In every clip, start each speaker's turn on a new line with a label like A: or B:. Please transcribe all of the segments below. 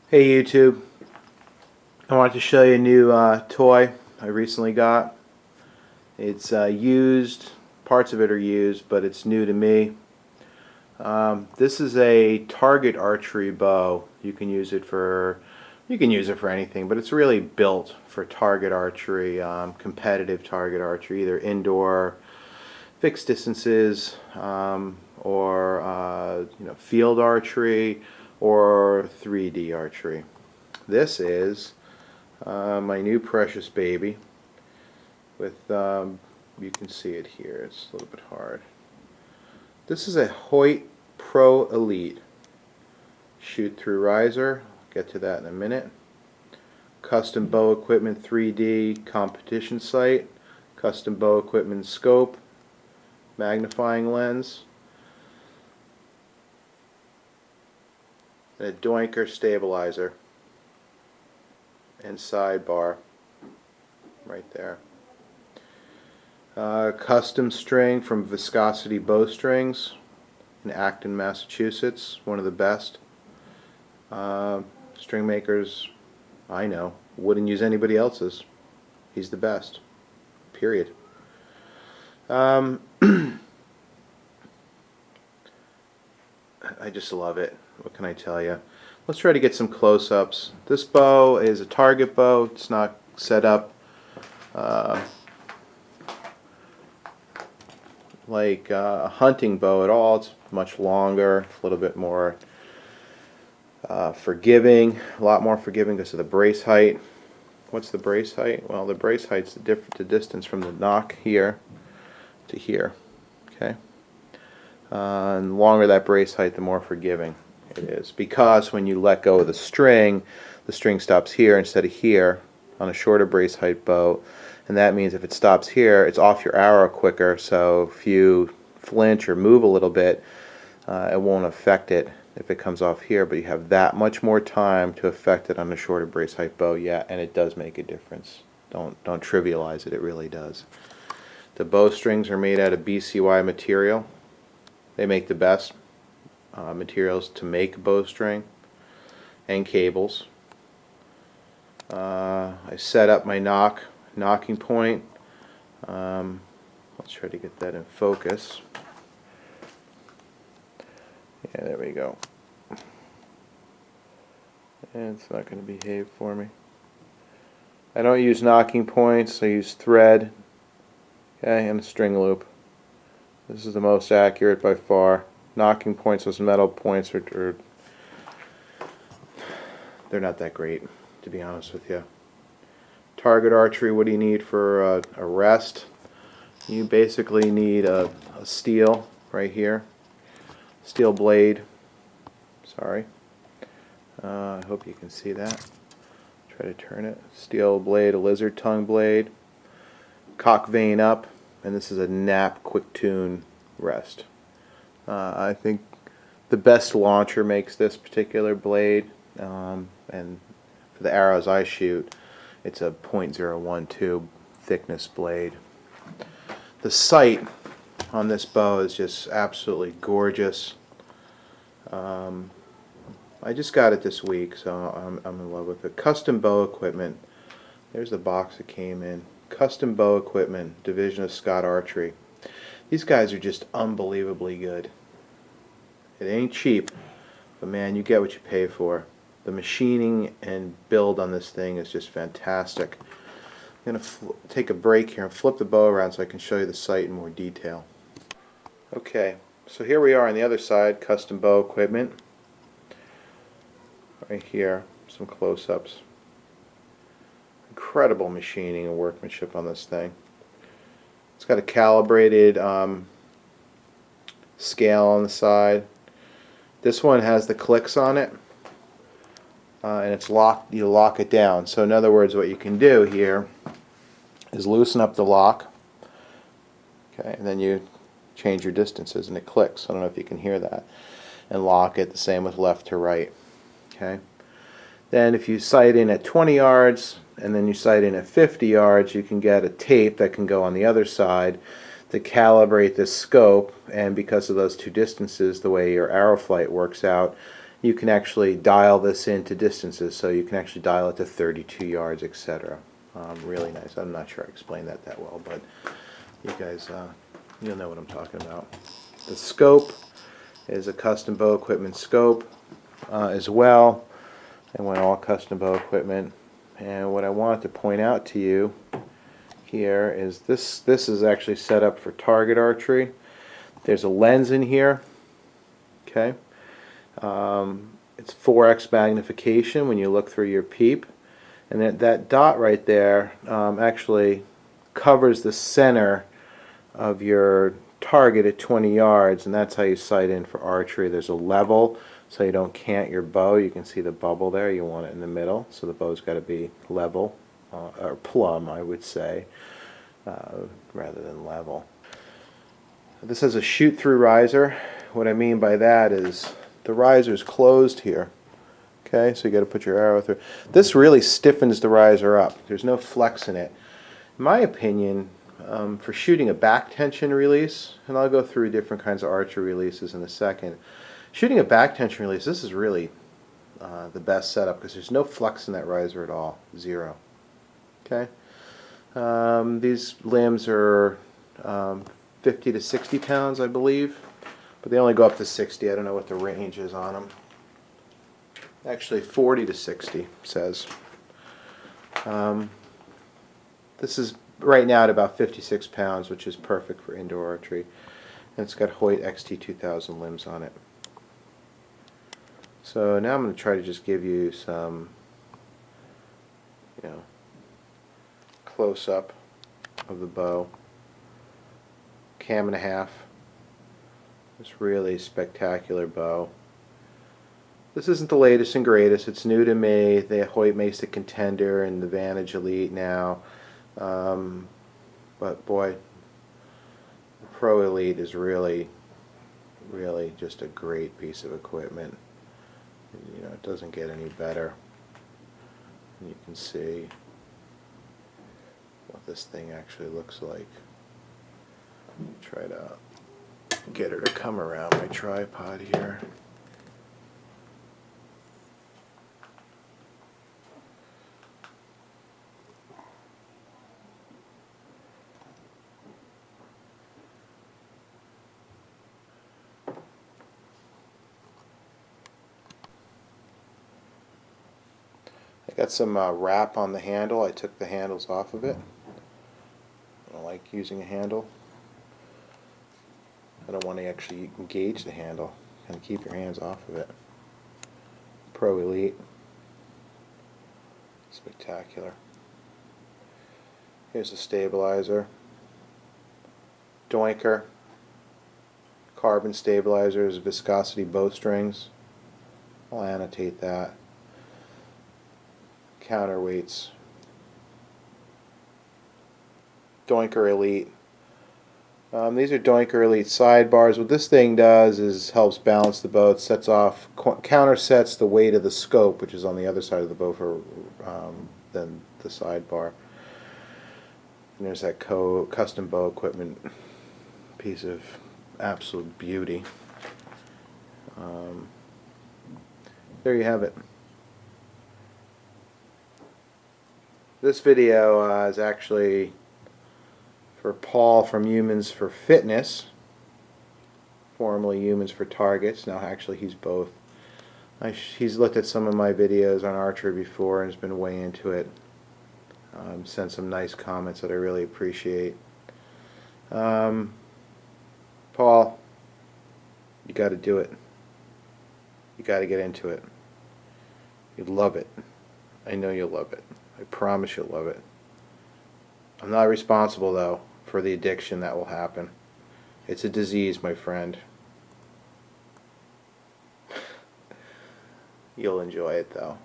A: Hey YouTube, I wanted to show you a new toy I recently got. It's used, parts of it are used, but it's new to me. This is a target archery bow. You can use it for anything, but it's really built for target archery, competitive target archery, either indoor, fixed distances, or field archery, or 3D archery. This is my new precious baby with, you can see it here, it's a little bit hard. This is a Hoyt Pro Elite shoot through riser. I'll get to that in a minute. Custom bow equipment 3D competition sight, custom bow equipment scope, magnifying lens, and a doinker stabilizer and sidebar right there. Custom string from Viscosity Bowstrings in Acton, Massachusetts, one of the best. String makers I know. Wouldn't use anybody else's. He's the best. Period. I just love it. What can I tell you? Let's try to get some close-ups. This bow is a target bow. It's not set up like a hunting bow at all. It's much longer, a little bit more forgiving, a lot more forgiving because of the brace height. What's the brace height? Well, the brace height's the distance from the nock here to here. Okay, and the longer that brace height, the more forgiving it is, because when you let go of the string stops here instead of here on a shorter brace height bow, and that means if it stops here, it's off your arrow quicker, so if you flinch or move a little bit, it won't affect it if it comes off here, but you have that much more time to affect it on a shorter brace height bow. Yeah, and it does make a difference. Don't trivialize it, it really does. The bowstrings are made out of BCY material. They make the best materials to make bowstring and cables. I set up my nocking point. Let's try to get that in focus. Yeah, there we go. And it's not going to behave for me. I don't use nocking points, I use thread, okay, and a string loop. This is the most accurate by far. Nocking points, those metal points, they're not that great, to be honest with you. Target archery, what do you need for a rest? You basically need a steel right here. Steel blade. Sorry. I hope you can see that. Try to turn it. Steel blade, a lizard tongue blade. Cock vane up, and this is a nap quick tune rest. I think the best launcher makes this particular blade, and for the arrows I shoot, it's a .012 thickness blade. The sight on this bow is just absolutely gorgeous. I just got it this week, so I'm in love with it. Custom bow equipment. There's the box it came in. Custom bow equipment, division of Scott Archery. These guys are just unbelievably good. It ain't cheap, but man, you get what you pay for. The machining and build on this thing is just fantastic. I'm going to take a break here and flip the bow around so I can show you the sight in more detail. Okay, so here we are on the other side, custom bow equipment. Right here, some close-ups. Incredible machining and workmanship on this thing. It's got a calibrated scale on the side. This one has the clicks on it, and it's locked. You lock it down. So in other words, what you can do here is loosen up the lock, okay, and then you change your distances and it clicks. I don't know if you can hear that. And lock it the same with left to right. Okay. Then if you sight in at 20 yards and then you sight in at 50 yards, you can get a tape that can go on the other side to calibrate this scope, and because of those two distances, the way your arrow flight works out, you can actually dial this into distances, so you can actually dial it to 32 yards, etc. Really nice. I'm not sure I explained that well, but you guys, you'll know what I'm talking about. The scope is a custom bow equipment scope as well. I went all custom bow equipment. And what I wanted to point out to you here is this is actually set up for target archery. There's a lens in here. Okay. It's 4x magnification when you look through your peep. And that dot right there actually covers the center of your target at 20 yards, and that's how you sight in for archery. There's a level so you don't cant your bow. You can see the bubble there. You want it in the middle, so the bow's got to be level, or plumb, I would say, rather than level. This has a shoot-through riser. What I mean by that is the riser's closed here. Okay, so you got to put your arrow through. This really stiffens the riser up. There's no flex in it. In my opinion, for shooting a back tension release, and I'll go through different kinds of archery releases in a second. Shooting a back tension release, this is really the best setup because there's no flex in that riser at all. Zero. Okay. These limbs are 50 to 60 pounds, I believe, but they only go up to 60. I don't know what the range is on them. Actually 40 to 60 says. This is right now at about 56 pounds, which is perfect for indoor archery. And it's got Hoyt XT2000 limbs on it. So now I'm going to try to just give you some, close-up of the bow. Cam and a half. This really spectacular bow. This isn't the latest and greatest. It's new to me. The Hoyt makes the Contender and the Vantage Elite now. But boy, the Pro Elite is really just a great piece of equipment. It doesn't get any better. And you can see what this thing actually looks like. Try to get her to come around my tripod here. I got some wrap on the handle. I took the handles off of it. I don't like using a handle. I don't want to actually engage the handle. Kind of keep your hands off of it. Pro Elite. Spectacular. Here's the stabilizer. Doinker. Carbon stabilizers, viscosity bowstrings. I'll annotate that. Counterweights. Doinker Elite. These are Doinker Elite sidebars. What this thing does is helps balance the bow. It sets off, countersets the weight of the scope, which is on the other side of the bow for than the sidebar. And there's that custom bow equipment piece of absolute beauty. There you have it. This video is actually for Paul from Humans for Fitness, formerly Humans for Targets. Now actually he's both. He's looked at some of my videos on archery before and has been way into it. Sent some nice comments that I really appreciate. Paul, you got to do it. You got to get into it. You'd love it. I know you'll love it. I promise you'll love it. I'm not responsible, though, for the addiction that will happen. It's a disease, my friend. You'll enjoy it, though.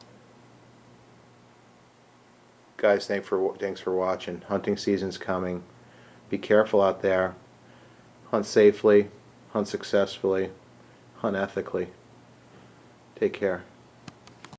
A: Guys, thanks for watching. Hunting season's coming. Be careful out there. Hunt safely. Hunt successfully. Hunt ethically. Take care.